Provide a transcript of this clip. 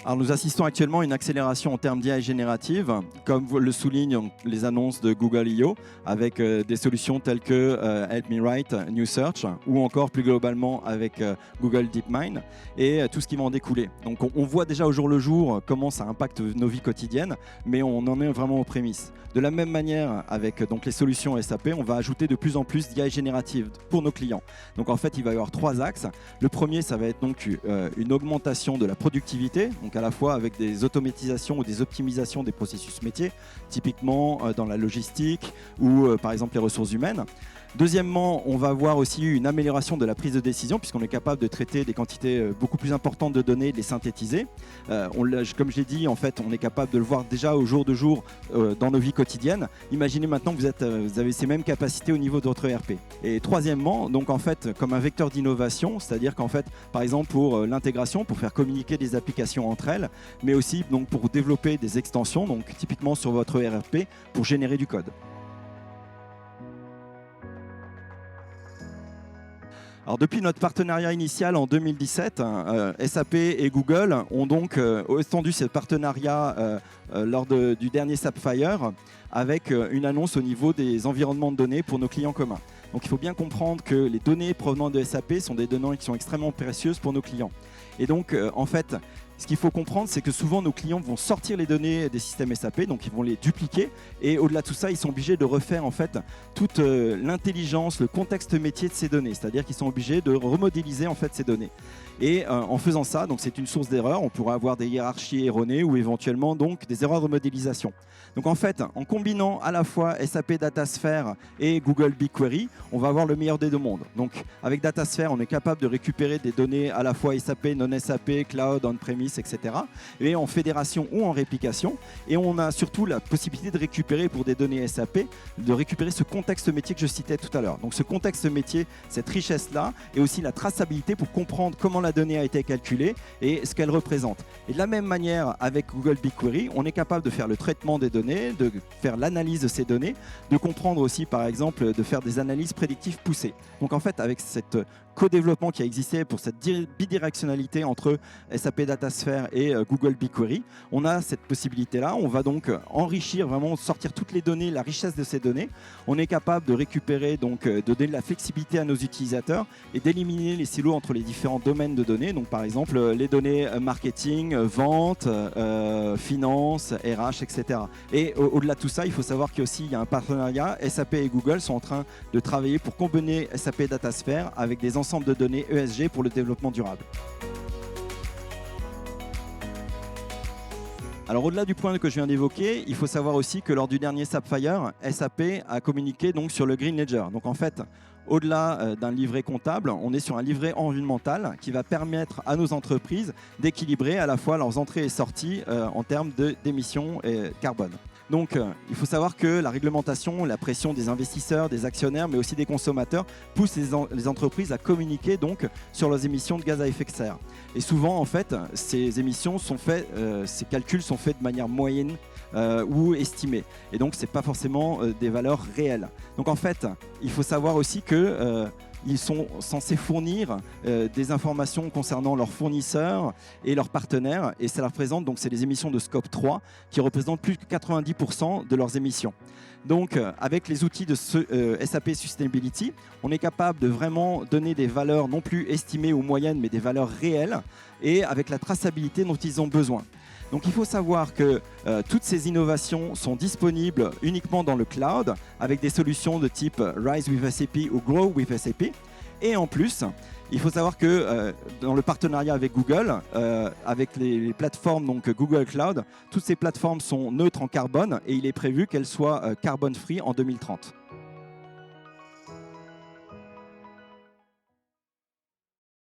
Alors, nous assistons actuellement à une accélération en termes d'IA générative, comme le soulignent les annonces de Google I.O., avec des solutions telles que Help Me Write, New Search, ou encore plus globalement avec Google DeepMind, et tout ce qui va en découler. Donc on voit déjà au jour le jour comment ça impacte nos vies quotidiennes, mais on en est vraiment aux prémices. De la même manière, avec donc, les solutions SAP, on va ajouter de plus en plus d'IA générative pour nos clients. Donc en fait, il va y avoir 3 axes. Le premier, ça va être donc une augmentation de la productivité, donc à la fois avec des automatisations ou des optimisations des processus métiers, typiquement dans la logistique ou par exemple les ressources humaines. Deuxièmement, on va avoir aussi une amélioration de la prise de décision puisqu'on est capable de traiter des quantités beaucoup plus importantes de données et de les synthétiser. Comme je l'ai dit, en fait, on est capable de le voir déjà au jour de jour dans nos vies quotidiennes. Imaginez maintenant que vous avez ces mêmes capacités au niveau de votre ERP. Et troisièmement, donc en fait, comme un vecteur d'innovation, c'est-à-dire qu'en fait, par exemple pour l'intégration, pour faire communiquer des applications entre elles, mais aussi donc, pour développer des extensions, donc typiquement sur votre ERP, pour générer du code. Alors depuis notre partenariat initial en 2017, SAP et Google ont donc étendu ce partenariat lors du dernier Sapphire avec une annonce au niveau des environnements de données pour nos clients communs. Donc il faut bien comprendre que les données provenant de SAP sont des données qui sont extrêmement précieuses pour nos clients. Et donc en fait, ce qu'il faut comprendre, c'est que souvent nos clients vont sortir les données des systèmes SAP, donc ils vont les dupliquer. Et au-delà de tout ça, ils sont obligés de refaire en fait toute l'intelligence, le contexte métier de ces données. C'est-à-dire qu'ils sont obligés de remodéliser en fait ces données. Et en faisant ça, donc c'est une source d'erreur. On pourrait avoir des hiérarchies erronées ou éventuellement donc des erreurs de modélisation. Donc en fait, en combinant à la fois SAP DataSphere et Google BigQuery, on va avoir le meilleur des deux mondes. Donc avec DataSphere, on est capable de récupérer des données à la fois SAP, non SAP, cloud, on-premise, etc. Et en fédération ou en réplication. Et on a surtout la possibilité de récupérer pour des données SAP, de récupérer ce contexte métier que je citais tout à l'heure. Donc ce contexte métier, cette richesse-là, et aussi la traçabilité pour comprendre comment la donnée a été calculée et ce qu'elle représente. Et de la même manière, avec Google BigQuery, on est capable de faire le traitement des données, de faire l'analyse de ces données, de comprendre aussi, par exemple, de faire des analyses prédictives poussées. Donc en fait, avec cette co-développement qui a existé pour cette bidirectionnalité entre SAP DataSphere et Google BigQuery, on a cette possibilité-là. On va donc enrichir, vraiment sortir toutes les données, la richesse de ces données. On est capable de récupérer, donc de donner de la flexibilité à nos utilisateurs et d'éliminer les silos entre les différents domaines de données. Donc par exemple, les données marketing, vente, finance, RH, etc. Et au-delà de tout ça, il faut savoir qu'il y a un partenariat. SAP et Google sont en train de travailler pour combiner SAP DataSphere avec des ensembles de données ESG pour le développement durable. Alors au-delà du point que je viens d'évoquer, il faut savoir aussi que lors du dernier Sapphire, SAP a communiqué donc sur le Green Ledger. Donc en fait, au-delà d'un livret comptable, on est sur un livret environnemental qui va permettre à nos entreprises d'équilibrer à la fois leurs entrées et sorties en termes d'émissions carbone. Donc, il faut savoir que la réglementation, la pression des investisseurs, des actionnaires, mais aussi des consommateurs, pousse les entreprises à communiquer donc sur leurs émissions de gaz à effet de serre. Et souvent, en fait, ces émissions sont faites, ces calculs sont faits de manière moyenne ou estimée. Et donc, ce n'est pas forcément des valeurs réelles. Donc, en fait, il faut savoir aussi que ils sont censés fournir des informations concernant leurs fournisseurs et leurs partenaires. Et ça représente, donc c'est les émissions de Scope 3 qui représentent plus de 90% de leurs émissions. Donc avec les outils de SAP Sustainability, on est capable de vraiment donner des valeurs non plus estimées ou moyennes, mais des valeurs réelles et avec la traçabilité dont ils ont besoin. Donc il faut savoir que toutes ces innovations sont disponibles uniquement dans le cloud avec des solutions de type Rise with SAP ou Grow with SAP. Et en plus, il faut savoir que dans le partenariat avec Google, avec les plateformes donc Google Cloud, toutes ces plateformes sont neutres en carbone et il est prévu qu'elles soient carbone free en 2030.